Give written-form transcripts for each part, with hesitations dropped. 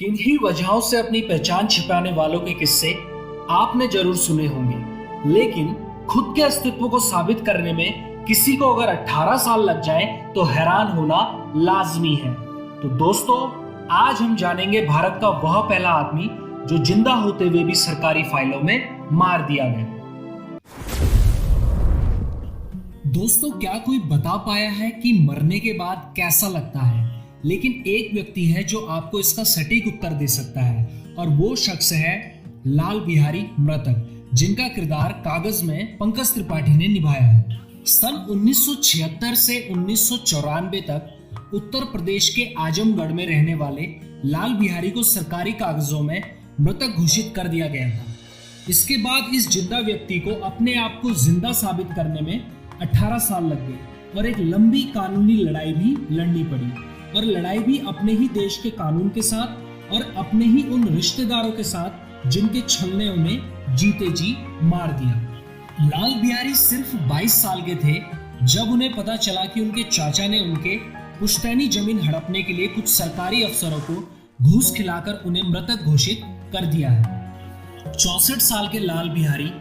किन्हीं वजहों से अपनी पहचान छिपाने वालों के किस्से आपने जरूर सुने होंगे, लेकिन खुद के अस्तित्व को साबित करने में किसी को अगर 18 साल लग जाए तो हैरान होना लाजमी है। तो दोस्तों, आज हम जानेंगे भारत का वह पहला आदमी जो जिंदा होते हुए भी सरकारी फाइलों में मार दिया गया। दोस्तों, क्या कोई बता पाया है कि मरने के बाद कैसा लगता है? लेकिन एक व्यक्ति है जो आपको इसका सटीक उत्तर दे सकता है, और वो शख्स है लाल बिहारी मृतक, जिनका किरदार कागज में पंकज त्रिपाठी ने निभाया है। सन 1976 से 1994 तक उत्तर प्रदेश के आजमगढ़ में रहने वाले लाल बिहारी को सरकारी कागजों में मृतक घोषित कर दिया गया था। इसके बाद इस जिंदा व्यक्ति को अपने आप को जिंदा साबित करने में 18 साल लग गए और एक लंबी कानूनी लड़ाई भी लड़नी पड़ी, और लड़ाई भी अपने ही देश के कानून के साथ और अपने ही उन रिश्तेदारों के साथ जिनके छल ने उन्हें जीते जी मार दिया। लाल बिहारी सिर्फ 22 साल के थे जब उन्हें पता चला कि उनके चाचा ने उनके पुश्तैनी जमीन हड़पने के लिए कुछ सरकारी अफसरों को घूस खिलाकर उन्हें मृतक घोषित कर दिया है। 64 साल के लाल बिहारी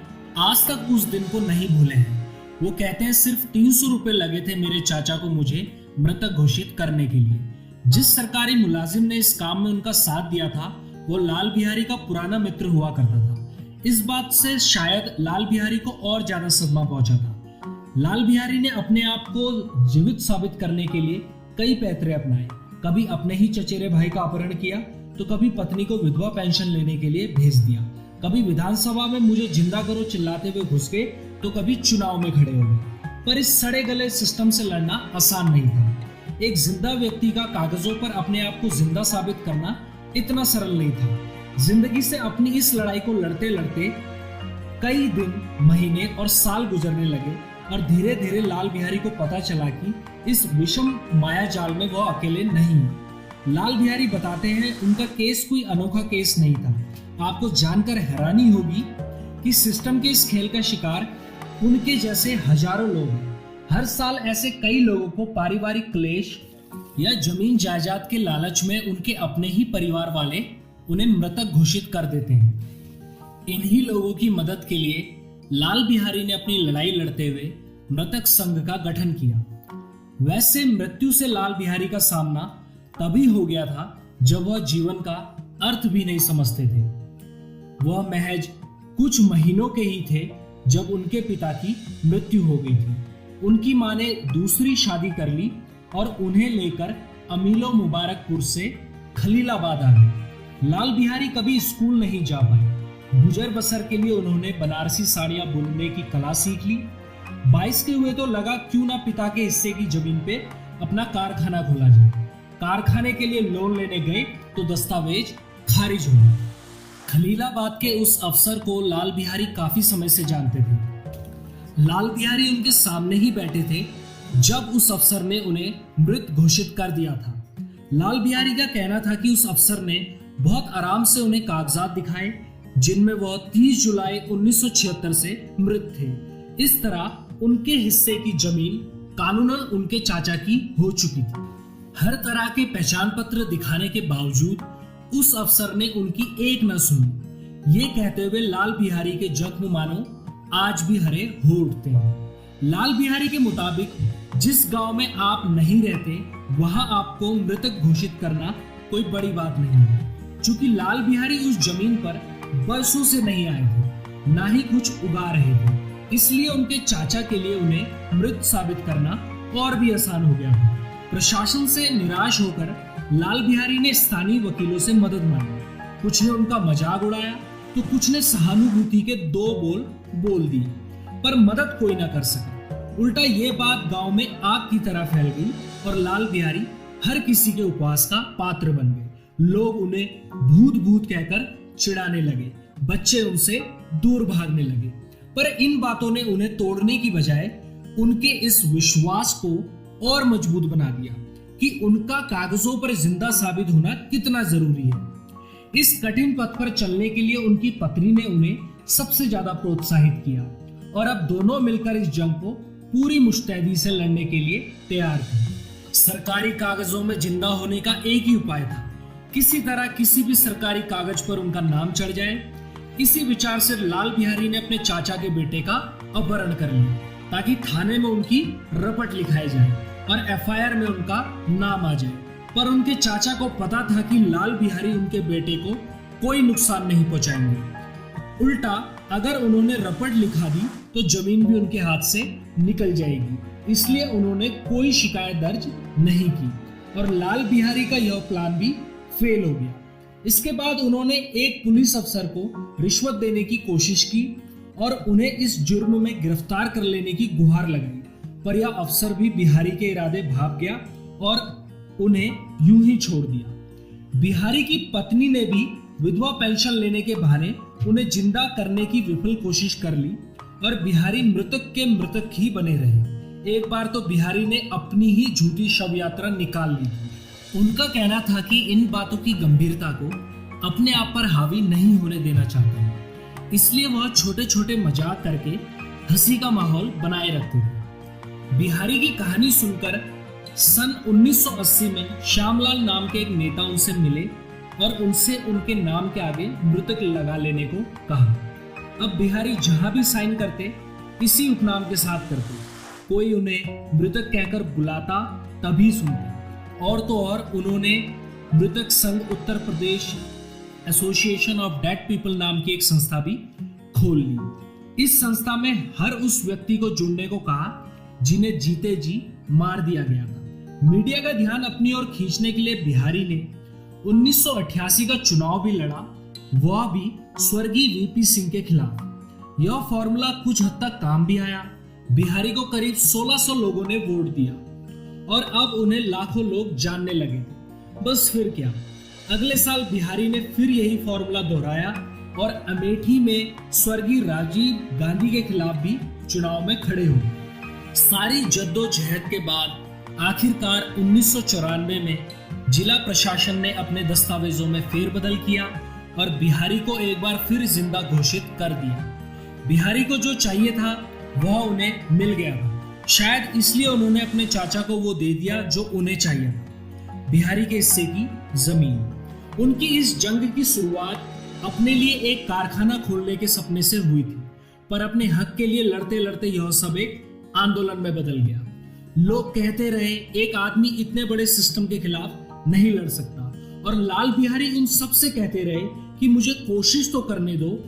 आज तक उस दिन को नहीं भूले हैं। वो कहते हैं, सिर्फ 300 रुपए लगे थे मेरे चाचा को मुझे मृतक घोषित करने के लिए। जिस सरकारी मुलाजिम ने इस काम में उनका साथ दिया था वो लाल बिहारी का पुराना मित्र हुआ करता था। इस बात से शायद लाल बिहारी को और ज्यादा सदमा पहुंचा था। लाल बिहारी ने अपने आप को जीवित साबित करने के लिए कई पैतरे अपनाए। कभी अपने ही चचेरे भाई का अपहरण किया, तो कभी पत्नी को विधवा पेंशन लेने के लिए भेज दिया, कभी विधानसभा में मुझे जिंदा करो चिल्लाते हुए घुस गए, तो कभी चुनाव में खड़े हो गए। पर इस सड़े गले सिस्टम से लड़ना आसान नहीं था। एक जिंदा व्यक्ति का कागजों पर अपने आप को जिंदा साबित करना इतना सरल नहीं था। जिंदगी से अपनी इस लड़ाई को लड़ते लड़ते कई दिन, महीने और साल गुजरने लगे, और धीरे धीरे लाल बिहारी को पता चला कि इस विषम माया जाल में वो अकेले नहीं। लाल बिहारी बताते हैं, उनका केस कोई अनोखा केस नहीं था। आपको जानकर हैरानी होगी कि सिस्टम के इस खेल का शिकार उनके जैसे हजारों लोग हैं। हर साल ऐसे कई लोगों को पारिवारिक क्लेश या जमीन जायदाद के लालच में उनके अपने ही परिवार वाले उन्हें मृतक घोषित कर देते हैं। इन्हीं लोगों की मदद के लिए लाल बिहारी ने अपनी लड़ाई लड़ते हुए मृतक संघ का गठन किया। वैसे मृत्यु से लाल बिहारी का सामना तभी हो गया था जब वह जीवन का अर्थ भी नहीं समझते थे। वह महज कुछ महीनों के ही थे जब उनके पिता की मृत्यु हो गई थी। उनकी मां ने दूसरी शादी कर ली और उन्हें लेकर अमीलो मुबारकपुर से खलीलाबाद आ गए। लाल बिहारी कभी स्कूल नहीं जा पाए। गुजर बसर के लिए उन्होंने बनारसी साड़ियां बुनने की कला सीख ली। 22 के हुए तो लगा क्यों ना पिता के हिस्से की जमीन पे अपना कारखाना खोला जाए। कारखाने के लिए लोन लेने गए तो दस्तावेज खारिज हो गए। खलीलाबाद के उस अफसर को लाल बिहारी काफी समय से जानते थे। लाल बिहारी उनके सामने ही बैठे थे जब उस अफसर ने उन्हें मृत घोषित कर दिया था। लाल बिहारी का कहना था कि उस अफसर ने बहुत आराम से उन्हें कागजात दिखाए जिनमें वह 30 जुलाई 1976 से मृत थे। इस तरह उनके हिस्से की जमीन कानूनन उनके चाचा की हो चुकी थी। हर तरह के पहचान पत्र दिखाने के बावजूद उस अफसर ने उनकी एक न सुनी। ये कहते हुए लाल बिहारी के जख्म मानो आज भी हरे हो उठते हैं। लाल बिहारी के मुताबिक जिस गांव में आप नहीं रहते वहां आपको मृतक घोषित करना कोई बड़ी बात नहीं है। चूंकि लाल बिहारी उस जमीन पर बरसों से नहीं आए थे, ना ही कुछ उगा रहे थे, इसलिए उनके चाचा के लिए उन्हें मृत साबित करना और भी आसान हो गया था। प्रशासन से निराश होकर लाल बिहारी ने स्थानीय वकीलों से मदद मांगी। कुछ ने उनका मजाक उड़ाया तो कुछ ने सहानुभूति के 2 बोल बोल दिए, पर मदद कोई ना कर सका। उल्टा ये बात गांव में आग की तरह फैल गई और लाल बिहारी हर किसी के उपहास का पात्र बन गए। लोग उन्हें भूत भूत कहकर चिढ़ाने लगे, बच्चे उनसे दूर भागने लगे। पर इन बातों ने उन्हें तोड़ने की बजाय उनके इस विश्वास को और मजबूत बना दिया कि उनका कागजों पर जिंदा साबित होना कितना जरूरी है। इस कठिन पथ पर चलने के लिए उनकी पत्नी ने उन्हें सबसे ज्यादा प्रोत्साहित किया, और अब दोनों मिलकर इस जंग को पूरी मुस्तैदी से लड़ने के लिए तैयार थे। सरकारी कागजों में जिंदा होने का एक ही उपाय था, किसी तरह किसी भी सरकारी कागज पर उनका नाम चढ़ जाए। इसी विचार से लाल बिहारी ने अपने चाचा के बेटे का अपहरण कर लिया ताकि थाने में उनकी रपट लिखाई जाए और एफआईआर में उनका नाम आ जाए। पर उनके चाचा को पता था कि लाल बिहारी उनके बेटे को कोई नुकसान नहीं पहुंचाएंगे। उल्टा अगर उन्होंने रपट लिखा दी तो जमीन भी उनके हाथ से निकल जाएगी। इसलिए उन्होंने कोई शिकायत दर्ज नहीं की और लाल बिहारी का यह प्लान भी फेल हो गया। इसके बाद उन्होंने एक पुलिस अफसर को रिश्वत देने की कोशिश की और उन्हें इस जुर्म में गिरफ्तार कर लेने की गुहार लगाई, पर यह अफसर भी बिहारी के इरादे भाप गया और उन्हें यूं ही छोड़ दिया। बिहारी की पत्नी ने भी विधवा पेंशन लेने के बहाने उन्हें जिंदा करने की विफल कोशिश कर ली और बिहारी मृतक के मृतक ही बने रहे। एक बार तो बिहारी ने अपनी ही झूठी शव यात्रा निकाल ली। उनका कहना था कि इन बातों की गंभीरता को अपने आप पर हावी नहीं होने देना चाहते हैं, इसलिए वह छोटे छोटे मजाक करके हंसी का माहौल बनाए रखते थे। बिहारी की कहानी सुनकर सन 1980 में श्यामलाल नाम के एक नेता उनसे मिले और उनसे उनके नाम के आगे मृतक लगा लेने को कहा। अब बिहारी जहां भी साइन करते इसी उपनाम के साथ करते। कोई उन्हें मृतक कहकर बुलाता तभी सुनते। और तो और उन्होंने मृतक संघ Uttar Pradesh association of dead people नाम की एक संस्था भी खोल ली। इस संस्था में हर उस व्यक्ति को जुड़ने को कहा जिन्हें जीते जी मार दिया गया था। मीडिया का ध्यान अपनी ओर खींचने के लिए बिहारी ने 1988 का चुनाव भी लड़ा, वह भी स्वर्गीय वीपी सिंह के खिलाफ। यह फॉर्मूला कुछ हद तक काम भी आया। बिहारी को करीब 1600 लोगों ने वोट दिया और अब उन्हें लाखों लोग जानने लगे थे। बस फिर क्या, अगले साल बिहारी ने फिर यही फॉर्मूला दोहराया और अमेठी में स्वर्गीय राजीव गांधी के खिलाफ भी चुनाव में खड़े हुए। सारी जद्दोजहद के बाद आखिरकार 1994 में जिला प्रशासन ने अपने दस्तावेजों में फेरबदल किया और बिहारी को एक बार फिर जिंदा घोषित कर दिया। बिहारी को जो चाहिए था वह उन्हें मिल गया था। शायद इसलिए उन्होंने अपने चाचा को वो दे दिया जो उन्हें चाहिए था, बिहारी के हिस्से की जमीन। उनकी इस जंग की शुरुआत अपने लिए एक कारखाना खोलने के सपने से हुई थी, पर अपने हक के लिए लड़ते लड़ते यह सब एक आंदोलन में बदल गया। लोग कहते रहे एक आदमी इतने बड़े सिस्टम के खिलाफ नहीं लड़ सकता, और लाल बिहारी उन सब से कहते रहे कि मुझे कोशिश तो करने दो,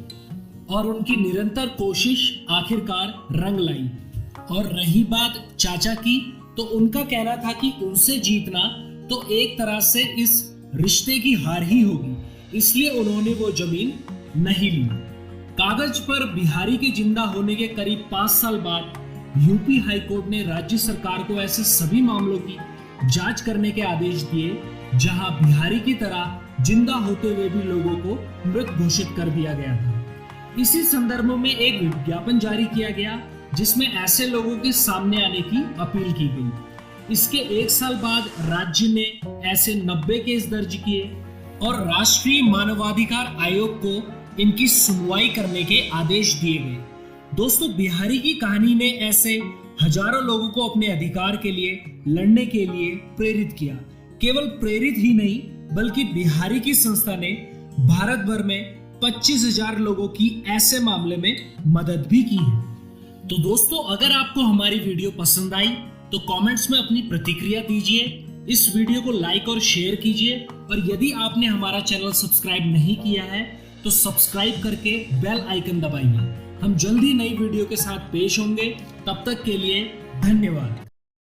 और उनकी निरंतर कोशिश आखिरकार रंग लाई। और रही बात चाचा की, तो उनका कहना था कि उनसे जीतना तो एक तरह से इस रिश्ते की हार ही होगी, इसलिए उन्होंने वो जमीन नहीं ली। कागज पर बिहारी के जिंदा होने के करीब 5 साल बाद यूपी हाई कोर्ट ने राज्य सरकार को ऐसे सभी मामलों की जांच करने के आदेश दिए जहां बिहारी की तरह जिंदा होते हुए भी लोगों को मृत घोषित कर दिया गया था। इसी संदर्भ में एक विज्ञापन जारी किया गया जिसमें ऐसे लोगों के सामने आने की अपील की गई। इसके 1 साल बाद राज्य ने ऐसे 90 केस दर्ज किए और राष्ट्रीय मानवाधिकार आयोग को इनकी सुनवाई करने के आदेश दिए गए। दोस्तों, बिहारी की कहानी ने ऐसे हजारों लोगों को अपने अधिकार के लिए लड़ने के लिए प्रेरित किया। केवल प्रेरित ही नहीं, बल्कि बिहारी की संस्था ने भारत भर में 25,000 लोगों की ऐसे मामले में मदद भी की है। तो दोस्तों, अगर आपको हमारी वीडियो पसंद आई तो कमेंट्स में अपनी प्रतिक्रिया दीजिए, इस वीडियो को लाइक और शेयर कीजिए, और यदि आपने हमारा चैनल सब्सक्राइब नहीं किया है तो सब्सक्राइब करके बेल आइकन दबाइए। हम जल्दी नई वीडियो के साथ पेश होंगे, तब तक के लिए धन्यवाद।